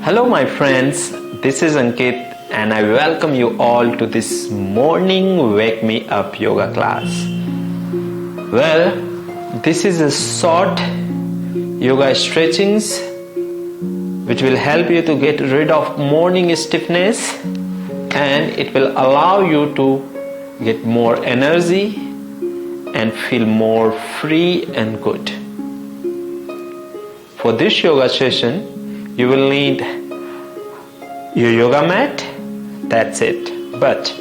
Hello my friends, this is Ankit and I welcome you all to this morning Wake Me Up yoga class. Well, this is a short yoga stretchings which will help you to get rid of morning stiffness, and it will allow you to get more energy and feel more free and good. For this yoga session, you will need your yoga mat, that's it. But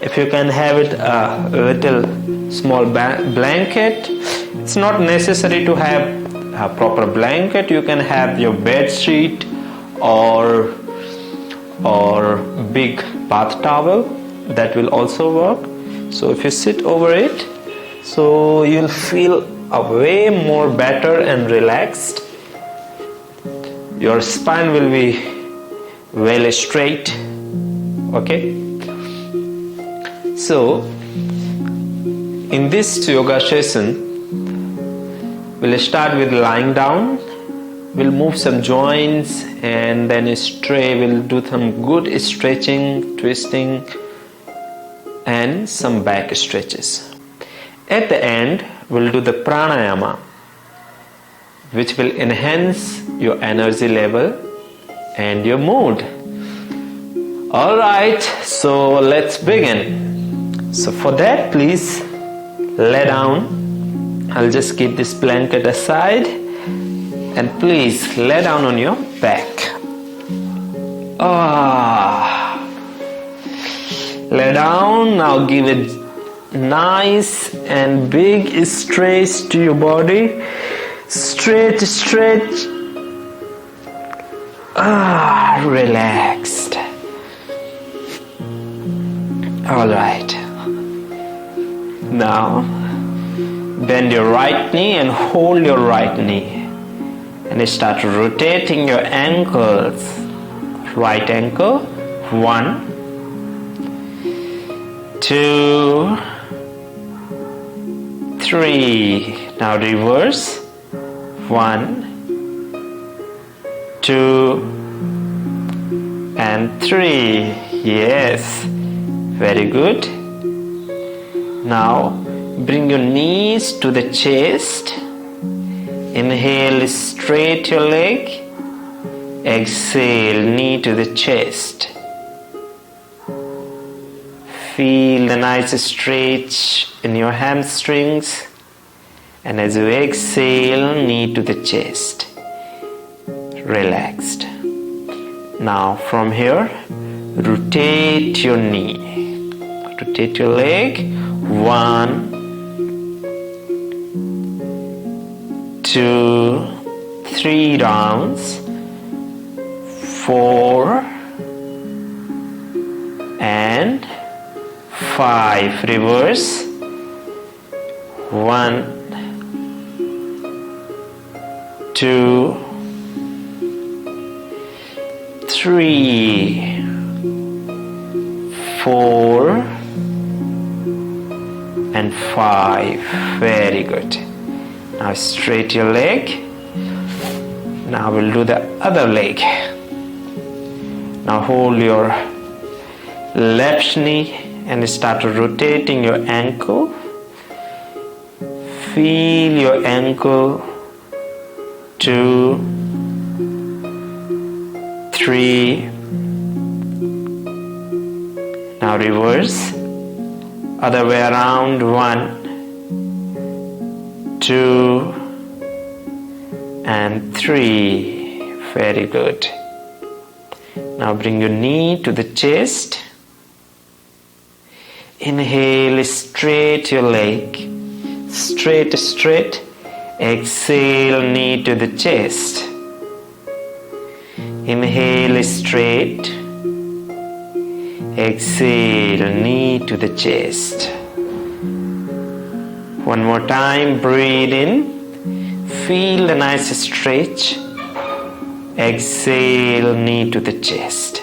if you can have it a little small blanket, it's not necessary to have a proper blanket. You can have your bed sheet or big bath towel, that will also work. So if you sit over it, so you'll feel way more better and relaxed. Your spine will be well straight. Okay, so in this yoga session we'll start with lying down. We'll move some joints and then we'll do some good stretching, twisting and some back stretches. At the end we'll do the pranayama, which will enhance your energy level and your mood. Alright, so let's begin. So for that, please lay down. I'll just keep this blanket aside and please lay down on your back. Lay down. Now give it nice and big stretch to your body. Stretch. Relaxed. Alright. Now bend your right knee and hold your right knee and start rotating your ankles. Right ankle, 1, 2, 3. Now reverse, 1, 2 and 3. Yes, very good. Now bring your knees to the chest. Inhale, straight your leg. Exhale, knee to the chest. Feel the nice stretch in your hamstrings, and as you exhale, knee to the chest. Relaxed. Now from here, rotate your knee, rotate your leg. 1, 2, 3 rounds, 4 and 5. Reverse. 1, 2, 3, 4 and 5. Very good. Now straight your leg. Now we'll do the other leg. Now hold your left knee and start rotating your ankle. Feel your ankle. 2, 3. Now reverse. Other way around. 1, 2 and 3. Very good. Now bring your knee to the chest. Inhale, straight your leg. Straight. Exhale, knee to the chest. Inhale, straight. Exhale, knee to the chest. One more time, breathe in. Feel the nice stretch. Exhale, knee to the chest.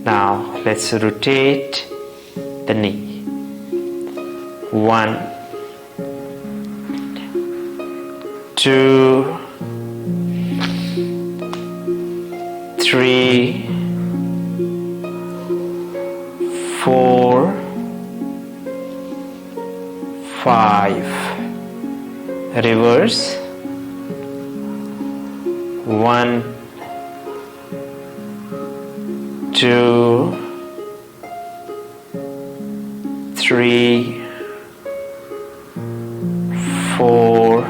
Now let's rotate the knee. 1, 2, 3, 4, 5. Reverse. 1, 2, 3, 4,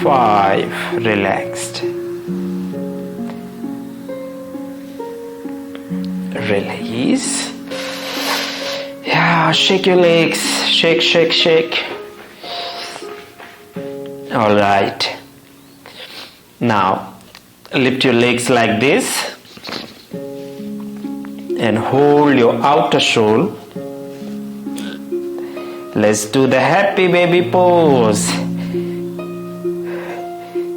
5. Relaxed. Release. Yeah, shake your legs. Shake, shake, shake. All right. Now, lift your legs like this and hold your outer shoulder. Let's do the happy baby pose.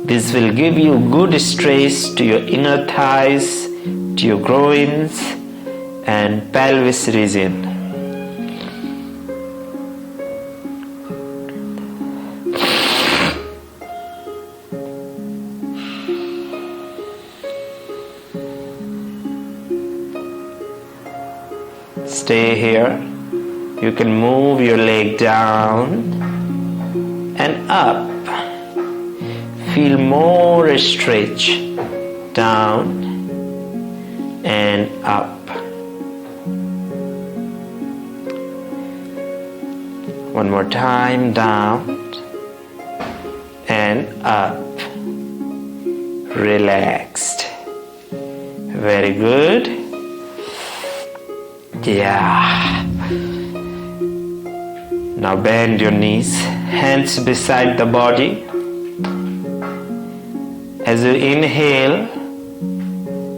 This will give you good stretch to your inner thighs, to your groins and pelvis region. Stay here. You can move your leg down and up. Feel more stretch. Down and up. One more time. Down and up. Relaxed. Very good. Yeah. Now bend your knees, hands beside the body. As you inhale,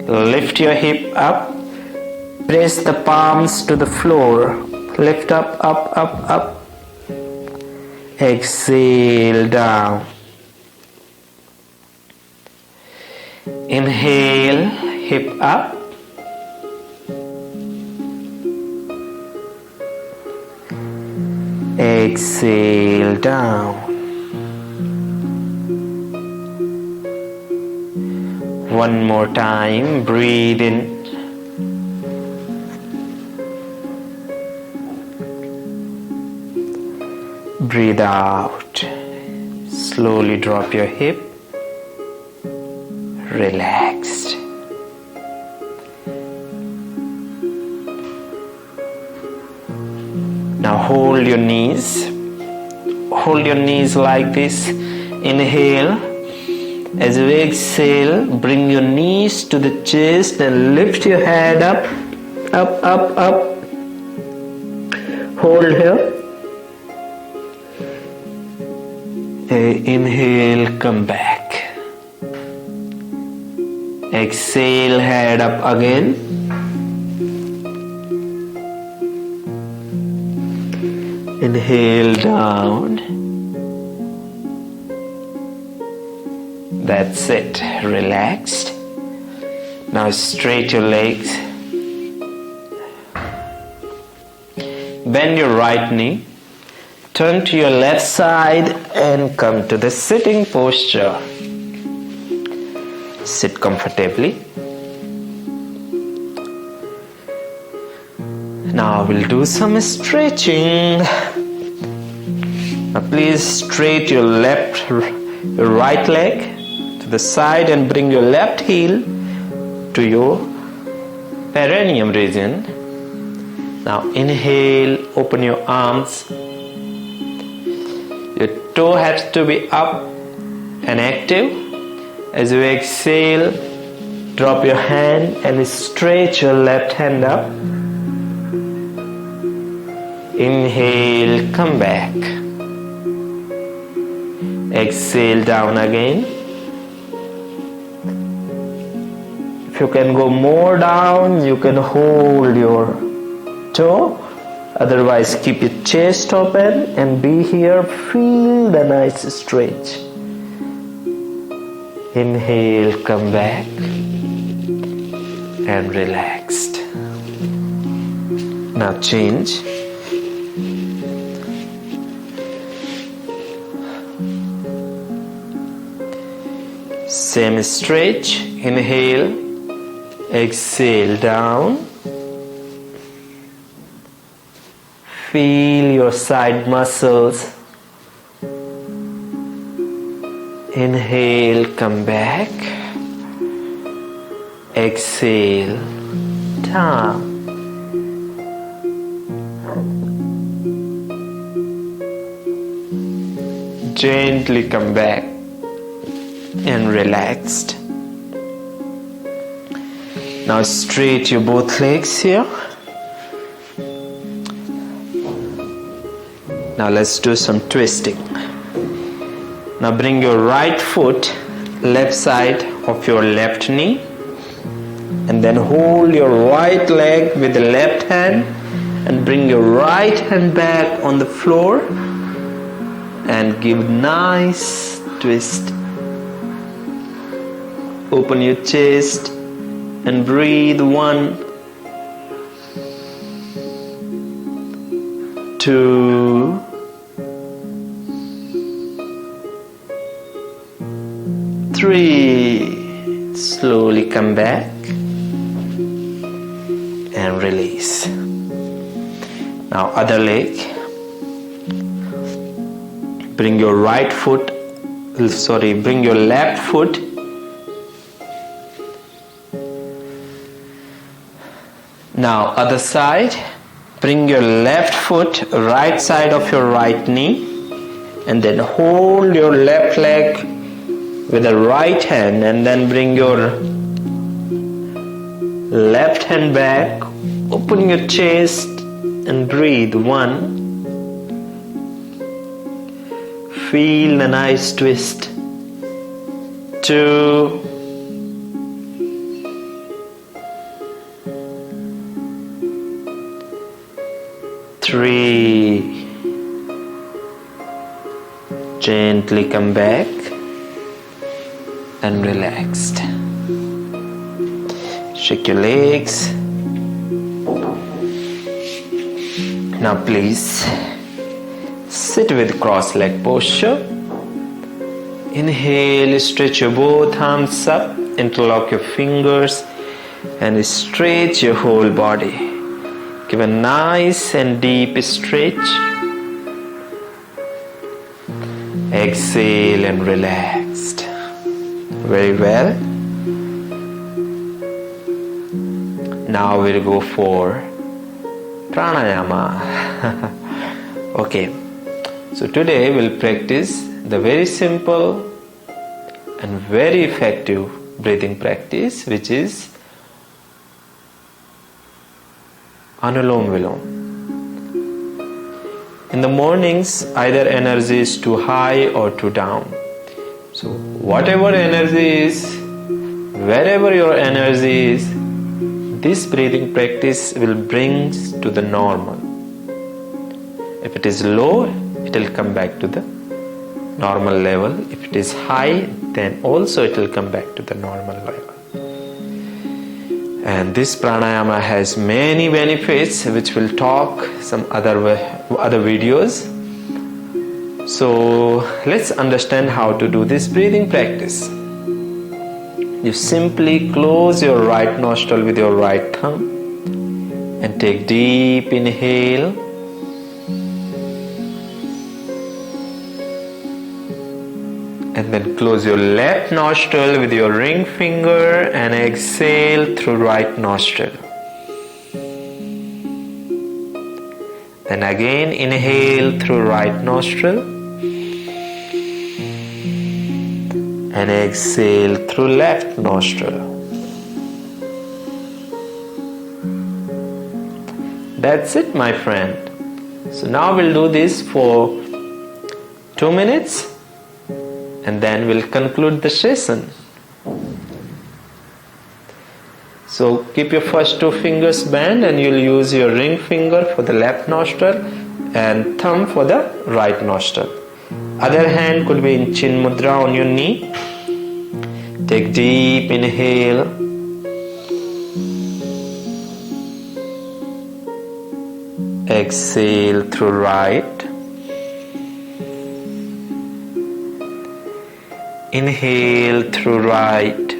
lift your hip up, press the palms to the floor, lift up, up, up, up. Exhale down. Inhale, hip up. Exhale down. One more time, breathe in. Breathe out. Slowly drop your hip. Relaxed. Now hold your knees. Hold your knees like this. Inhale. As you exhale, bring your knees to the chest and lift your head up. Up, up, up. Hold here. Inhale, come back. Exhale, head up again. Inhale down. That's it. Relaxed. Now straight your legs. Bend your right knee. Turn to your left side and come to the sitting posture. Sit comfortably. Now we'll do some stretching. Now please straight your right leg to the side and bring your left heel to your perineum region. Now inhale, open your arms. Your toe has to be up and active. As you exhale, drop your hand and stretch your left hand up. Inhale, come back. Exhale down again. If you can go more down, you can hold your toe. Otherwise, keep your chest open and be here. Feel the nice stretch. Inhale, come back and relaxed. Now change. Same stretch. Inhale, exhale down. Feel your side muscles. Inhale, come back. Exhale, down. Gently come back and relaxed. Now straight your both legs here. Now let's do some twisting. Now bring your right foot left side of your left knee, and then hold your right leg with the left hand and bring your right hand back on the floor and give nice twist. Open your chest and breathe. 1, 2, 3. Slowly come back and release. Now other leg. Bring your bring your left foot now other side. Bring your left foot right side of your right knee, and then hold your left leg with the right hand, and then bring your left hand back. Open your chest and breathe. 1. Feel the nice twist. 2. 3. Gently come back and relaxed. Shake your legs. Now please sit with cross-leg posture. Inhale, stretch your both arms up, interlock your fingers and stretch your whole body. Give a nice and deep stretch. Exhale and relaxed. Very well. Now we'll go for Pranayama. Okay, so today we'll practice the very simple and very effective breathing practice, which is Anulom Vilom. In the mornings, either energy is too high or too down. So whatever energy is, wherever your energy is, this breathing practice will bring to the normal. If it is low, it will come back to the normal level. If it is high, then also it will come back to the normal level. And this pranayama has many benefits, which we'll talk some other videos. So let's understand how to do this breathing practice. You simply close your right nostril with your right thumb and take deep inhale. And then close your left nostril with your ring finger and exhale through right nostril. Then again inhale through right nostril and exhale through left nostril. That's it, my friend. So now we'll do this for 2 minutes. And then we'll conclude the session. So keep your first 2 fingers bent, and you'll use your ring finger for the left nostril and thumb for the right nostril. Other hand could be in chin mudra on your knee. Take deep inhale. Exhale through right. Inhale through right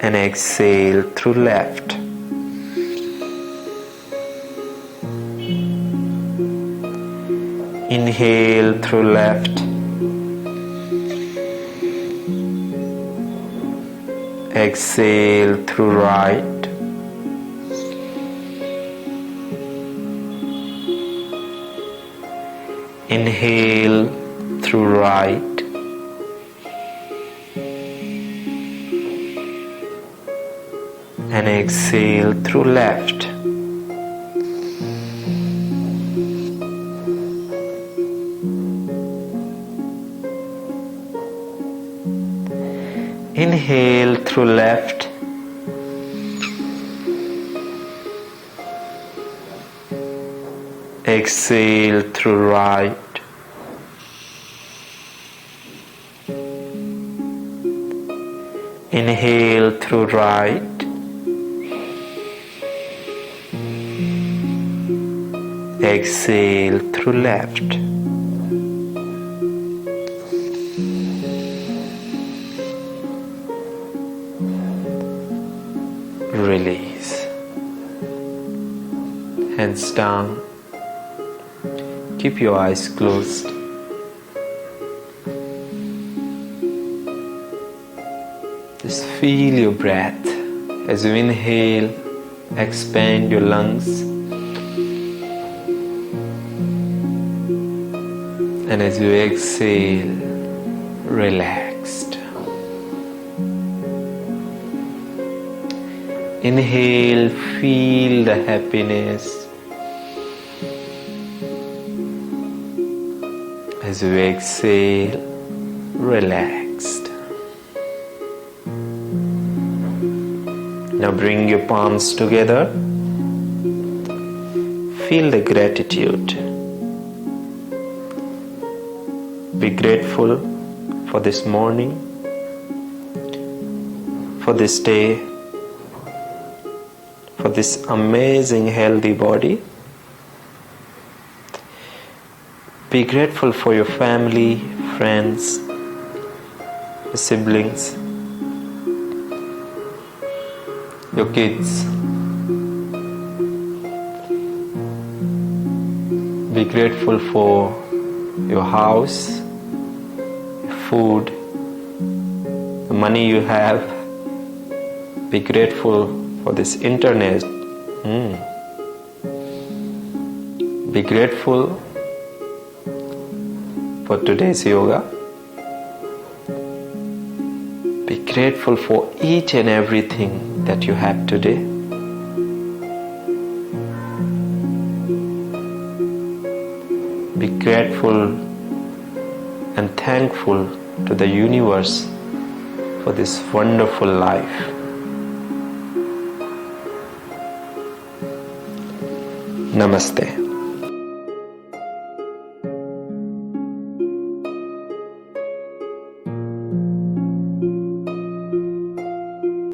and exhale through left. Inhale through left. Exhale through right. Inhale through right. And exhale through left. Inhale through left. Exhale through right. Inhale through right. Exhale through left. Release. Hands down. Keep your eyes closed. Just feel your breath. As you inhale, expand your lungs. And as you exhale, relaxed. Inhale, feel the happiness. As you exhale, relaxed. Now bring your palms together. Feel the gratitude. Be grateful for this morning, for this day, for this amazing healthy body. Be grateful for your family, friends, your siblings, your kids. Be grateful for your house, your food, the money you have. Be grateful for this internet. Be grateful for today's yoga. Be grateful for each and everything that you have today. Be grateful and thankful to the universe for this wonderful life. Namaste.